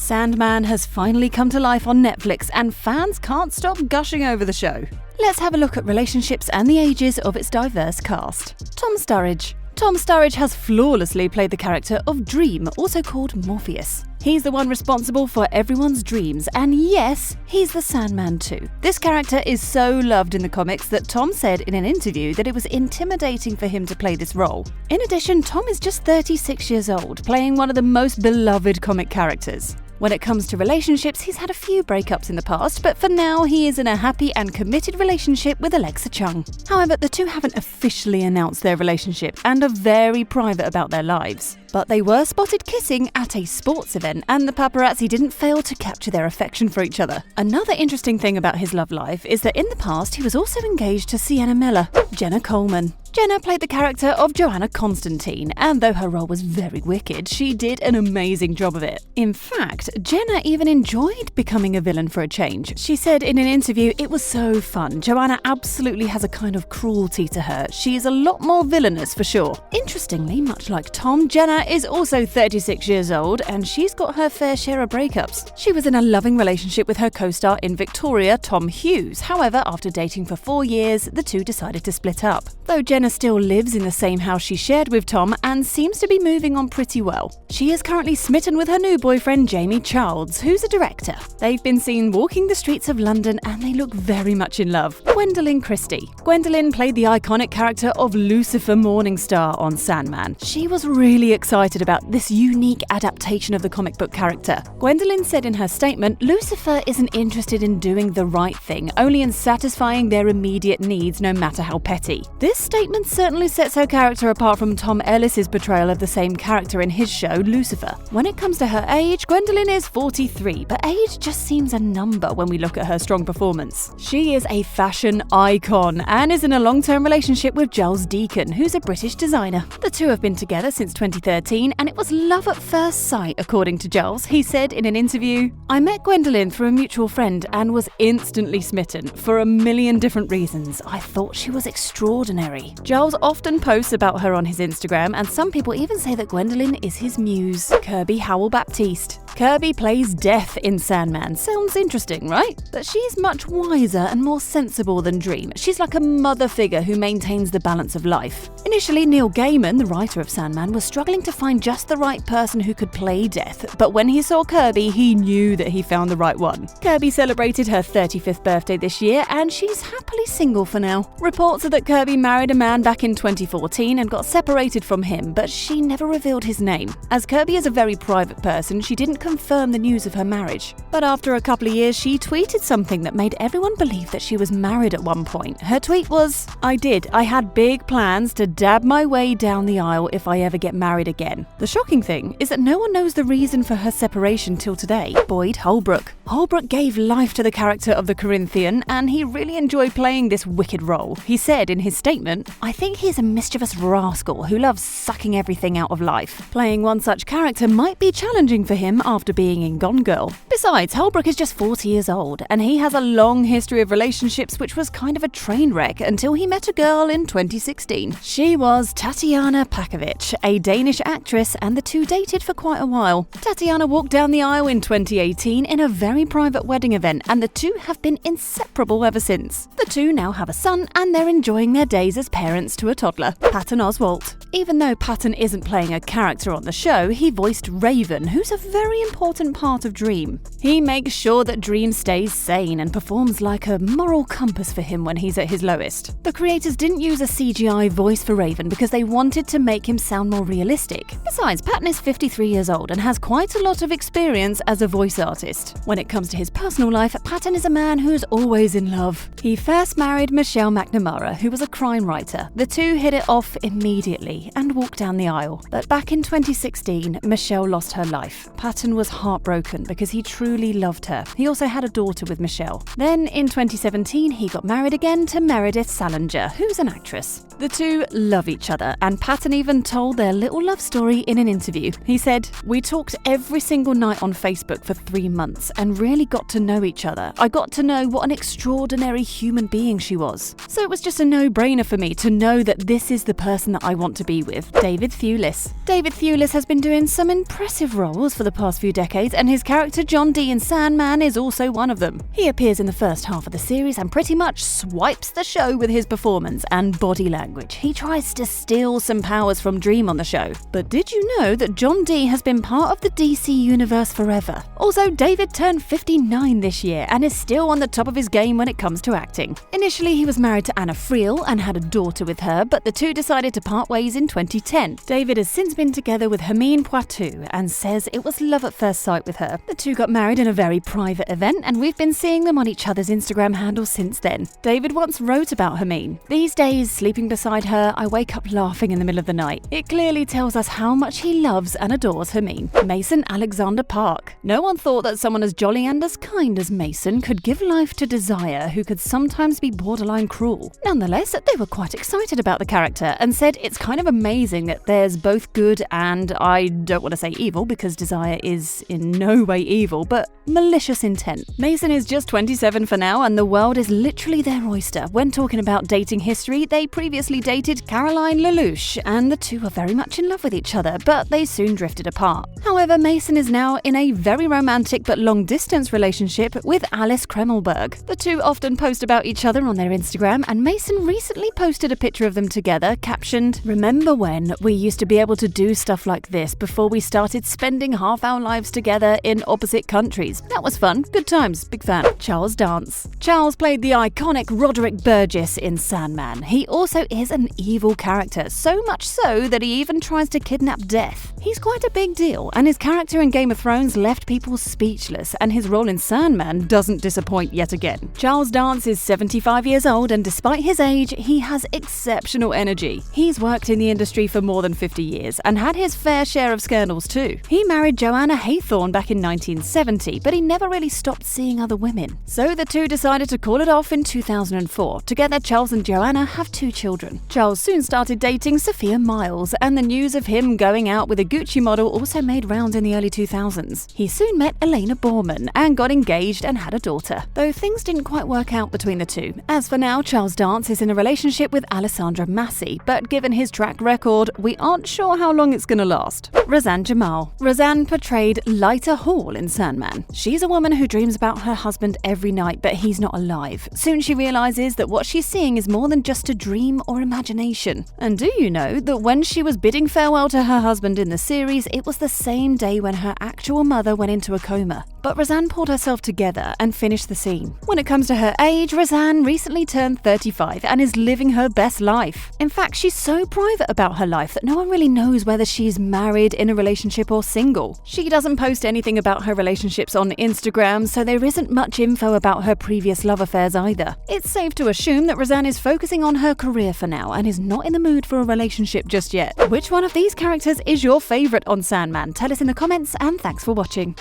Sandman has finally come to life on Netflix and fans can't stop gushing over the show. Let's have a look at relationships and the ages of its diverse cast. Tom Sturridge. Tom Sturridge has flawlessly played the character of Dream, also called Morpheus. He's the one responsible for everyone's dreams, and yes, he's the Sandman too. This character is so loved in the comics that Tom said in an interview that it was intimidating for him to play this role. In addition, Tom is just 36 years old, playing one of the most beloved comic characters. When it comes to relationships, he's had a few breakups in the past, but for now he is in a happy and committed relationship with Alexa Chung. However, the two haven't officially announced their relationship and are very private about their lives. But they were spotted kissing at a sports event, and the paparazzi didn't fail to capture their affection for each other. Another interesting thing about his love life is that in the past he was also engaged to Sienna Miller, Jenna Coleman. Jenna played the character of Joanna Constantine, and though her role was very wicked, she did an amazing job of it. In fact, Jenna even enjoyed becoming a villain for a change. She said in an interview, "It was so fun. Joanna absolutely has a kind of cruelty to her. She is a lot more villainous for sure." Interestingly, much like Tom, Jenna is also 36 years old, and she's got her fair share of breakups. She was in a loving relationship with her co-star in Victoria, Tom Hughes. However, after dating for 4 years, the two decided to split up. Though Jenna still lives in the same house she shared with Tom and seems to be moving on pretty well. She is currently smitten with her new boyfriend Jamie Childs, who's a director. They've been seen walking the streets of London and they look very much in love. Gwendolyn Christie. Gwendolyn played the iconic character of Lucifer Morningstar on Sandman. She was really excited about this unique adaptation of the comic book character. Gwendolyn said in her statement, "Lucifer isn't interested in doing the right thing, only in satisfying their immediate needs, no matter how petty." This statement certainly sets her character apart from Tom Ellis's portrayal of the same character in his show, Lucifer. When it comes to her age, Gwendolyn is 43, but age just seems a number when we look at her strong performance. She is a fashion icon and is in a long-term relationship with Giles Deacon, who's a British designer. The two have been together since 2013, and it was love at first sight, according to Giles. He said in an interview, "I met Gwendolyn through a mutual friend and was instantly smitten for a million different reasons. I thought she was extraordinary." Giles often posts about her on his Instagram, and some people even say that Gwendolyn is his muse. Kirby Howell Baptiste. Kirby plays Death in Sandman. Sounds interesting, right? But she's much wiser and more sensible than Dream. She's like a mother figure who maintains the balance of life. Initially, Neil Gaiman, the writer of Sandman, was struggling to find just the right person who could play Death, but when he saw Kirby, he knew that he found the right one. Kirby celebrated her 35th birthday this year, and she's happily single for now. Reports are that Kirby married a man back in 2014 and got separated from him, but she never revealed his name. As Kirby is a very private person, she didn't confirm the news of her marriage. But after a couple of years, she tweeted something that made everyone believe that she was married at one point. Her tweet was, I had big plans to dab my way down the aisle if I ever get married again." The shocking thing is that no one knows the reason for her separation till today. Boyd Holbrook. Holbrook gave life to the character of the Corinthian, and he really enjoyed playing this wicked role. He said in his statement, "I think he's a mischievous rascal who loves sucking everything out of life. Playing one such character might be challenging for him after being in Gone Girl." Besides, Holbrook is just 40 years old, and he has a long history of relationships which was kind of a train wreck until he met a girl in 2016. She was Tatiana Pakovic, a Danish actress, and the two dated for quite a while. Tatiana walked down the aisle in 2018 in a very private wedding event, and the two have been inseparable ever since. The two now have a son, and they're enjoying their days as parents to a toddler. Patton Oswalt. Even though Patton isn't playing a character on the show, he voiced Raven, who's a very important part of Dream. He makes sure that Dream stays sane and performs like a moral compass for him when he's at his lowest. The creators didn't use a CGI voice for Raven because they wanted to make him sound more realistic. Besides, Patton is 53 years old and has quite a lot of experience as a voice artist. When it comes to his personal life, Patton is a man who's always in love. He first married Michelle McNamara, who was a crime writer. The two hit it off immediately and walked down the aisle. But back in 2016, Michelle lost her life. Patton was heartbroken because he truly loved her. He also had a daughter with Michelle. Then in 2017, he got married again to Meredith Salinger, who's an actress. The two love each other, and Patton even told their little love story in an interview. He said, "We talked every single night on Facebook for 3 months and really got to know each other. I got to know what an extraordinary human being she was. So it was just a no-brainer for me to know that this is the person that I want to be with." David Fulis. David Fulis has been doing some impressive roles for the past few decades, and his character John Dee in Sandman is also one of them. He appears in the first half of the series and pretty much swipes the show with his performance and body language. He tries to steal some powers from Dream on the show. But did you know that John Dee has been part of the DC universe forever? Also, David turned 59 this year and is still on the top of his game when it comes to acting. Initially, he was married to Anna Friel and had a daughter with her, but the two decided to part ways in 2010. David has since been together with Hermine Poitou and says it was love at first sight with her. The two got married in a very private event, and we've been seeing them on each other's Instagram handles since then. David once wrote about Hermine, "These days, sleeping beside her, I wake up laughing in the middle of the night." It clearly tells us how much he loves and adores Hermine. Mason Alexander Park. No one thought that someone as jolly and as kind as Mason could give life to Desire, who could sometimes be borderline cruel. Nonetheless, they were quite excited about the character and said it's kind of amazing that there's both good and, I don't want to say evil because Desire is in no way evil, but malicious intent. Mason is just 27 for now, and the world is literally their oyster. When talking about dating history, they previously dated Caroline Lelouch, and the two are very much in love with each other, but they soon drifted apart. However, Mason is now in a very romantic but long-distance relationship with Alice Kremelberg. The two often post about each other on their Instagram, and Mason recently posted a picture of them together, captioned, "Remember when we used to be able to do stuff like this before we started spending half our lives together in opposite countries? That was fun. Good times. Big fan." Charles Dance. Charles played the iconic Roderick Burgess in Sandman. He also is an evil character, so much so that he even tries to kidnap Death. He's quite a big deal, and his character in Game of Thrones left people speechless, and his role in Sandman doesn't disappoint yet again. Charles Dance is 75 years old, and despite his age, he has exceptional energy. He's worked in the industry for more than 50 years and had his fair share of scandals too. He married Joanna Haythorne back in 1970, but he never really stopped seeing other women. So the two decided to call it off in 2004. Together, Charles and Joanna have 2 children. Charles soon started dating Sophia Miles, and the news of him going out with a Gucci model also made rounds in the early 2000s. He soon met Elena Borman and got engaged and had a daughter, though things didn't quite work out between the two. As for now, Charles Dance is in a relationship with Alessandra Massey, but given his track record, we aren't sure how long it's gonna last. Rosanne Jamal. Rosanne portrayed Lyta Hall in Sandman. She's a woman who dreams about her husband every night, but he's not alive. Soon she realizes that what she's seeing is more than just a dream or imagination. And do you know that when she was bidding farewell to her husband in the series, it was the same day when her actual mother went into a coma? But Rosanne pulled herself together and finished the scene. When it comes to her age, Rosanne recently turned 35 and is living her best life. In fact, she's so private about her life that no one really knows whether she's married, in a relationship, or single. She doesn't post anything about her relationships on Instagram, so there isn't much info about her previous love affairs either. It's safe to assume that Rosanne is focusing on her career for now and is not in the mood for a relationship just yet. Which one of these characters is your favourite on Sandman? Tell us in the comments, and thanks for watching.